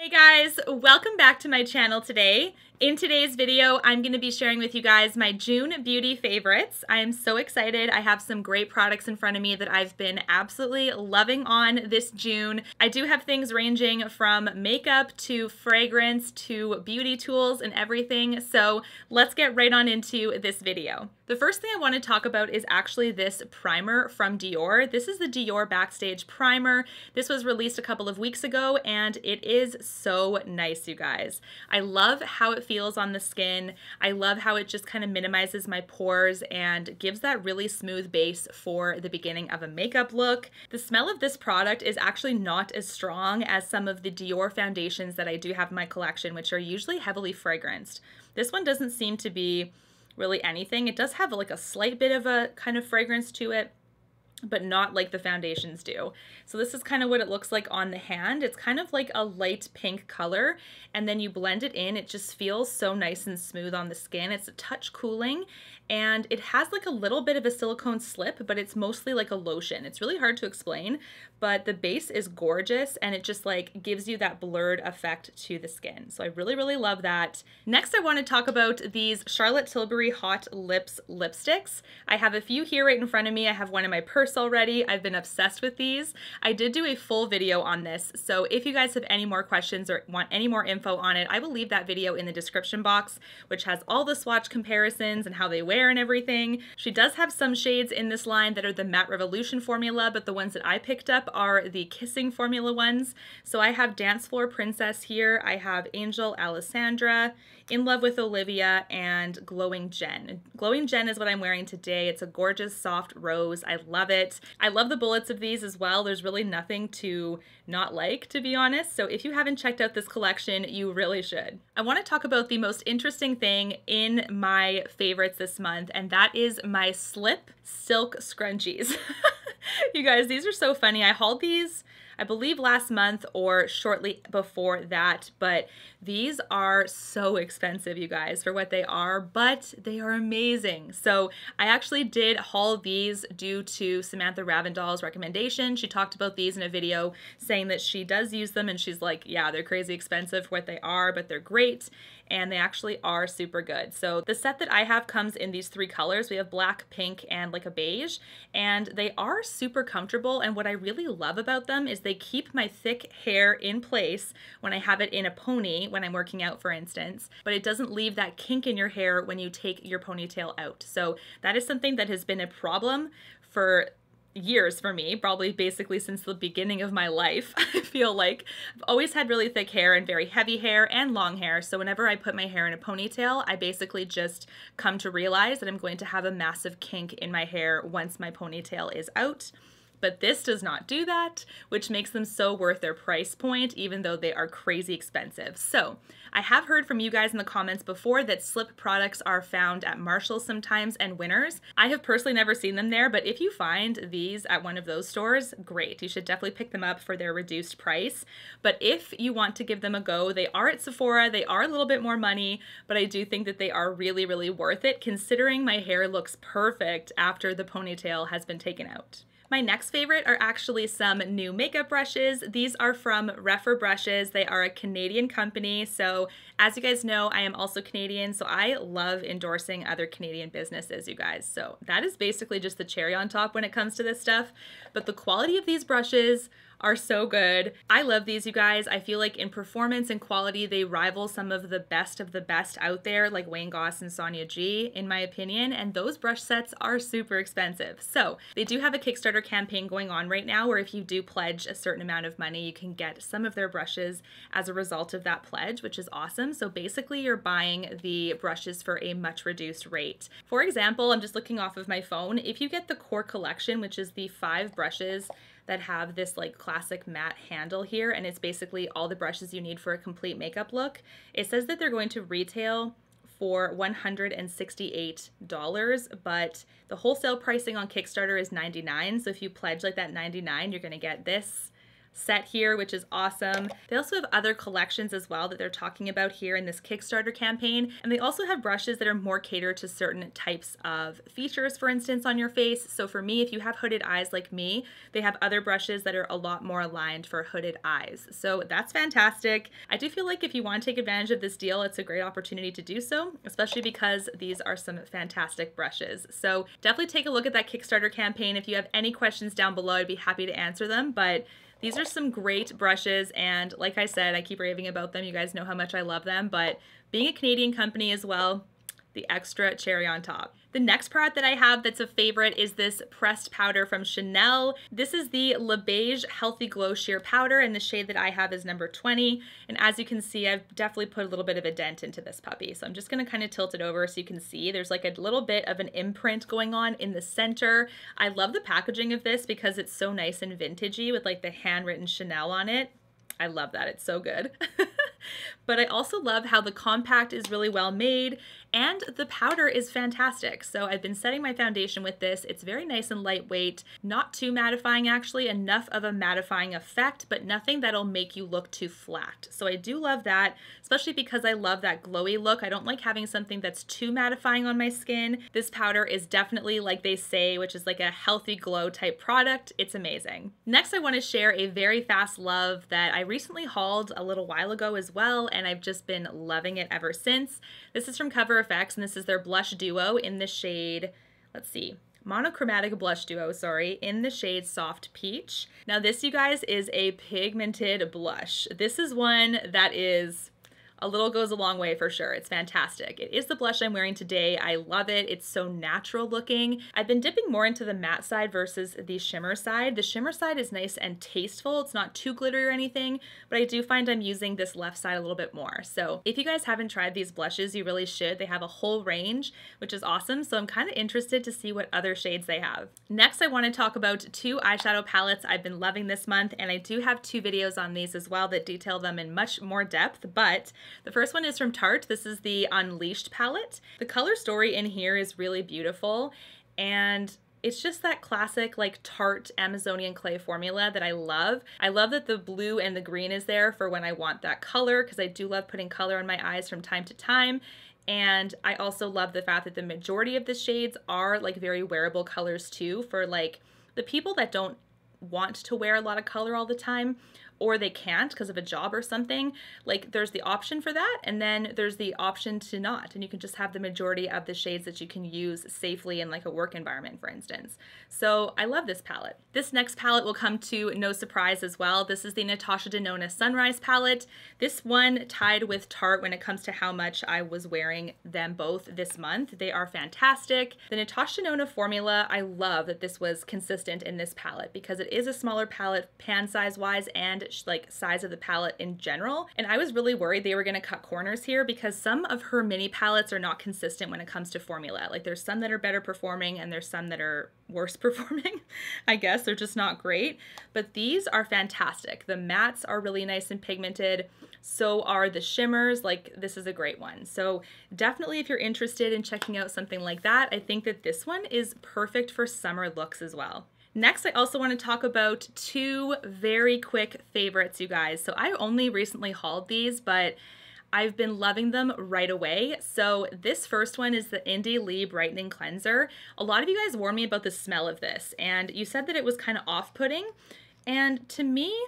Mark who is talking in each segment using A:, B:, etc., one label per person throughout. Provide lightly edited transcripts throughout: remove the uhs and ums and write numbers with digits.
A: Hey guys, welcome back to my channel today. In today's video, I'm going to be sharing with you guys my June beauty favorites. I am so excited. I have some great products in front of me that I've been absolutely loving on this June. I do have things ranging from makeup to fragrance to beauty tools and everything. So let's get right on into this video. The first thing I want to talk about is actually this primer from Dior. This is the Dior Backstage primer. This was released a couple of weeks ago and it is so nice, you guys. I love how it feels on the skin. I love how it just kind of minimizes my pores and gives that really smooth base for the beginning of a makeup look. The smell of this product is actually not as strong as some of the Dior foundations that I do have in my collection, which are usually heavily fragranced. This one doesn't seem to be really anything. It does have like a slight bit of a kind of fragrance to it, but not like the foundations do. So this is kind of what it looks like on the hand. It's kind of like a light pink color, and then you blend it in. It just feels so nice and smooth on the skin. It's a touch cooling, and it has like a little bit of a silicone slip, but it's mostly like a lotion. It's really hard to explain, but the base is gorgeous, and it just like gives you that blurred effect to the skin. So I really, really love that. Next, I want to talk about these Charlotte Tilbury Hot Lips lipsticks. I have a few here right in front of me. I have one in my purse already. I've been obsessed with these. I did do a full video on this, so if you guys have any more questions or want any more info on it, I will leave that video in the description box, which has all the swatch comparisons and how they wear and everything. She does have some shades in this line that are the Matte Revolution formula, but the ones that I picked up are the Kissing formula ones. So I have Dance Floor Princess here, I have Angel Alessandra, In Love with Olivia, and Glowing Jen. Glowing Jen is what I'm wearing today. It's a gorgeous soft rose. I love it. I love the bullets of these as well. There's really nothing to not like, to be honest. So if you haven't checked out this collection, you really should. I want to talk about the most interesting thing in my favorites this month, and that is my Slip Silk Scrunchies. You guys, these are so funny. I hauled these, I believe, last month or shortly before that, but these are so expensive, you guys, for what they are, but they are amazing. So I actually did haul these due to Samantha Ravindall's recommendation. She talked about these in a video saying that she does use them, and she's like, yeah, they're crazy expensive for what they are, but they're great. And they actually are super good. So the set that I have comes in these three colors. We have black, pink, and like a beige, and they are super comfortable. And what I really love about them is they keep my thick hair in place when I have it in a pony, when I'm working out, for instance, but it doesn't leave that kink in your hair when you take your ponytail out. So that is something that has been a problem for years for me, probably basically since the beginning of my life. I feel like I've always had really thick hair and very heavy hair and long hair, so whenever I put my hair in a ponytail, I basically just come to realize that I'm going to have a massive kink in my hair once my ponytail is out. But this does not do that, which makes them so worth their price point, even though they are crazy expensive. So I have heard from you guys in the comments before that Slip products are found at Marshall's sometimes and Winners. I have personally never seen them there, but if you find these at one of those stores, great. You should definitely pick them up for their reduced price. But if you want to give them a go, they are at Sephora. They are a little bit more money, but I do think that they are really, really worth it, considering my hair looks perfect after the ponytail has been taken out. My next favorite are actually some new makeup brushes. These are from Rephr brushes. They are a Canadian company. So as you guys know, I am also Canadian, so I love endorsing other Canadian businesses, you guys. So that is basically just the cherry on top when it comes to this stuff. But the quality of these brushes are so good. I love these, you guys. I feel like in performance and quality, they rival some of the best out there, like Wayne Goss and Sonia G, in my opinion, and those brush sets are super expensive. So they do have a Kickstarter campaign going on right now where if you do pledge a certain amount of money, you can get some of their brushes as a result of that pledge, which is awesome. So basically you're buying the brushes for a much reduced rate. For example, I'm just looking off of my phone. If you get the core collection, which is the 5 brushes that have this like classic matte handle here, and it's basically all the brushes you need for a complete makeup look, it says that they're going to retail for $168, but the wholesale pricing on Kickstarter is $99. So if you pledge like that $99, you're gonna get this set here, which is awesome. They also have other collections as well that they're talking about here in this Kickstarter campaign. And they also have brushes that are more catered to certain types of features, for instance, on your face. So for me, if you have hooded eyes like me, they have other brushes that are a lot more aligned for hooded eyes. So that's fantastic. I do feel like if you want to take advantage of this deal, it's a great opportunity to do so, especially because these are some fantastic brushes. So definitely take a look at that Kickstarter campaign. If you have any questions down below, I'd be happy to answer them. But these are some great brushes, and like I said, I keep raving about them. You guys know how much I love them, but being a Canadian company as well, the extra cherry on top. The next product that I have that's a favorite is this pressed powder from Chanel. This is the Le Beige Healthy Glow Sheer Powder, and the shade that I have is number 20. And as you can see, I've definitely put a little bit of a dent into this puppy. So I'm just gonna kind of tilt it over so you can see there's like a little bit of an imprint going on in the center. I love the packaging of this because it's so nice and vintagey with like the handwritten Chanel on it. I love that, it's so good. But I also love how the compact is really well made and the powder is fantastic. So I've been setting my foundation with this. It's very nice and lightweight, not too mattifying actually, enough of a mattifying effect, but nothing that'll make you look too flat. So I do love that, especially because I love that glowy look. I don't like having something that's too mattifying on my skin. This powder is definitely, like they say, which is like a healthy glow type product. It's amazing. Next, I want to share a very fast love that I recently hauled a little while ago as well, and I've just been loving it ever since. This is from Cover FX, and this is their blush duo in the shade, let's see, Monochromatic blush duo, sorry, in the shade Soft Peach. Now this, you guys, is a pigmented blush. This is one that is a little goes a long way for sure. It's fantastic. It is the blush I'm wearing today. I love it. It's so natural looking. I've been dipping more into the matte side versus the shimmer side. The shimmer side is nice and tasteful. It's not too glittery or anything, but I do find I'm using this left side a little bit more. So if you guys haven't tried these blushes, you really should. They have a whole range, which is awesome. So I'm kind of interested to see what other shades they have. Next, I want to talk about two eyeshadow palettes I've been loving this month, and I do have two videos on these as well that detail them in much more depth, but the first one is from Tarte. This is the Unleashed palette. The color story in here is really beautiful, and it's just that classic like Tarte Amazonian clay formula that I love. I love that the blue and the green is there for when I want that color, because I do love putting color on my eyes from time to time. And I also love the fact that the majority of the shades are like very wearable colors too, for like the people that don't want to wear a lot of color all the time, or they can't because of a job or something. Like there's the option for that, and then there's the option to not, and you can just have the majority of the shades that you can use safely in like a work environment, for instance. So I love this palette. This next palette will come to no surprise as well. This is the Natasha Denona Sunrise palette. This one tied with Tarte when it comes to how much I was wearing them both this month. They are fantastic. The Natasha Denona formula, I love that this was consistent in this palette because it is a smaller palette pan size wise and like size of the palette in general. And I was really worried they were going to cut corners here because some of her mini palettes are not consistent when it comes to formula. Like there's some that are better performing and there's some that are worse performing. I guess they're just not great, but these are fantastic. The mattes are really nice and pigmented. So are the shimmers. Like this is a great one. So definitely if you're interested in checking out something like that, I think that this one is perfect for summer looks as well. Next, I also want to talk about two very quick favorites, you guys. So I only recently hauled these, but I've been loving them right away. So this first one is the Indie Lee Brightening Cleanser. A lot of you guys warned me about the smell of this, and you said that it was kind of off-putting. And to me,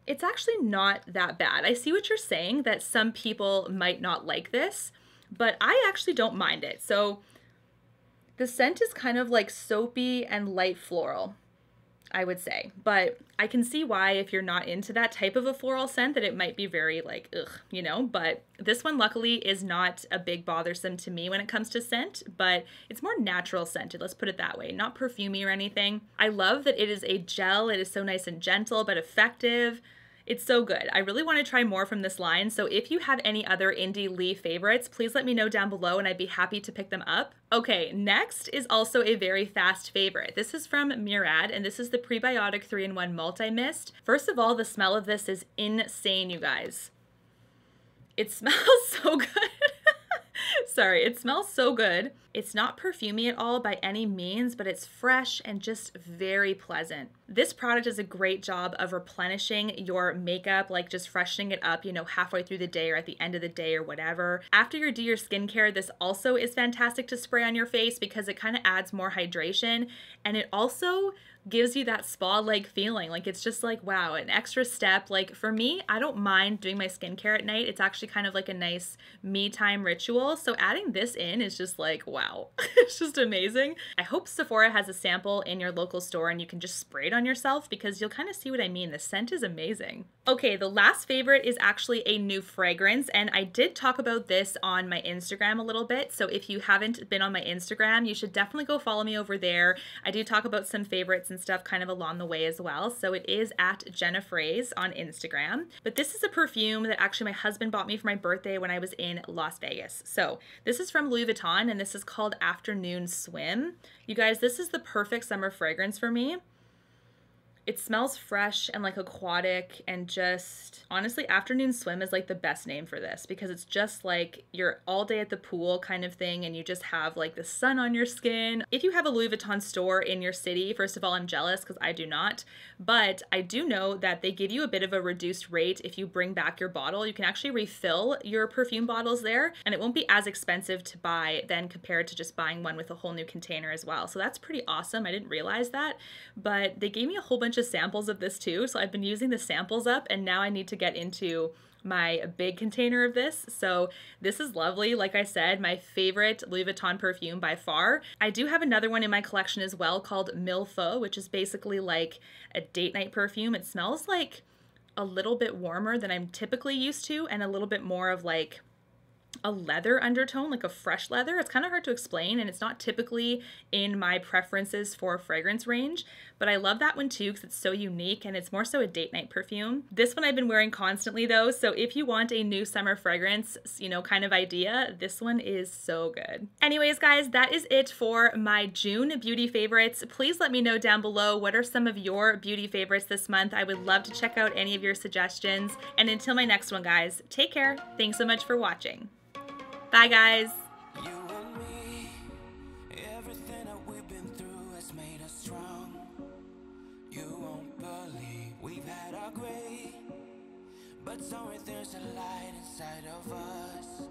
A: it's actually not that bad. I see what you're saying, that some people might not like this, but I actually don't mind it. So the scent is kind of like soapy and light floral, I would say, but I can see why if you're not into that type of a floral scent that it might be very like, ugh, you know, but this one luckily is not a big bothersome to me when it comes to scent, but it's more natural scented, let's put it that way, not perfumey or anything. I love that it is a gel. It is so nice and gentle, but effective. It's so good. I really want to try more from this line, so if you have any other Indie Lee favorites, please let me know down below and I'd be happy to pick them up. Okay, next is also a very fast favorite. This is from Murad, and this is the Prebiotic 3-in-1 Multimist. First of all, the smell of this is insane, you guys. It smells so good. Sorry, it smells so good. It's not perfumey at all by any means, but it's fresh and just very pleasant. This product does a great job of replenishing your makeup, like just freshening it up, you know, halfway through the day or at the end of the day or whatever. After you do your skincare, this also is fantastic to spray on your face because it kind of adds more hydration, and it also gives you that spa-like feeling. Like it's just like, wow, an extra step. Like for me, I don't mind doing my skincare at night. It's actually kind of like a nice me time ritual. So adding this in is just like, wow, it's just amazing. I hope Sephora has a sample in your local store and you can just spray it on yourself because you'll kind of see what I mean. The scent is amazing. Okay, the last favorite is actually a new fragrance, and I did talk about this on my Instagram a little bit. So if you haven't been on my Instagram, you should definitely go follow me over there. I do talk about some favorites and stuff kind of along the way as well. So it is at Jena Froese on Instagram. But this is a perfume that actually my husband bought me for my birthday when I was in Las Vegas. So this is from Louis Vuitton, and this is called Afternoon Swim. You guys, this is the perfect summer fragrance for me. It smells fresh and like aquatic, and just honestly, Afternoon Swim is like the best name for this because it's just like you're all day at the pool kind of thing, and you just have like the sun on your skin. If you have a Louis Vuitton store in your city, first of all, I'm jealous because I do not, but I do know that they give you a bit of a reduced rate if you bring back your bottle. You can actually refill your perfume bottles there, and it won't be as expensive to buy than compared to just buying one with a whole new container as well. So that's pretty awesome. I didn't realize that, but they gave me a whole bunch of samples of this too. So I've been using the samples up, and now I need to get into my big container of this. So this is lovely. Like I said, my favorite Louis Vuitton perfume by far. I do have another one in my collection as well called Mille Feux, which is basically like a date night perfume. It smells like a little bit warmer than I'm typically used to, and a little bit more of like a leather undertone, like a fresh leather. It's kind of hard to explain, and it's not typically in my preferences for fragrance range, but I love that one too because it's so unique, and it's more so a date night perfume. This one I've been wearing constantly though, so if you want a new summer fragrance, you know, kind of idea, this one is so good. Anyways, guys, that is it for my June beauty favorites. Please let me know down below what are some of your beauty favorites this month. I would love to check out any of your suggestions. And until my next one, guys, take care. Thanks so much for watching. Bye, guys.
B: You and me, everything that we've been through has made us strong. You won't believe we've had our gray, but somewhere there's a light inside of us.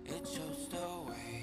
B: It shows the way.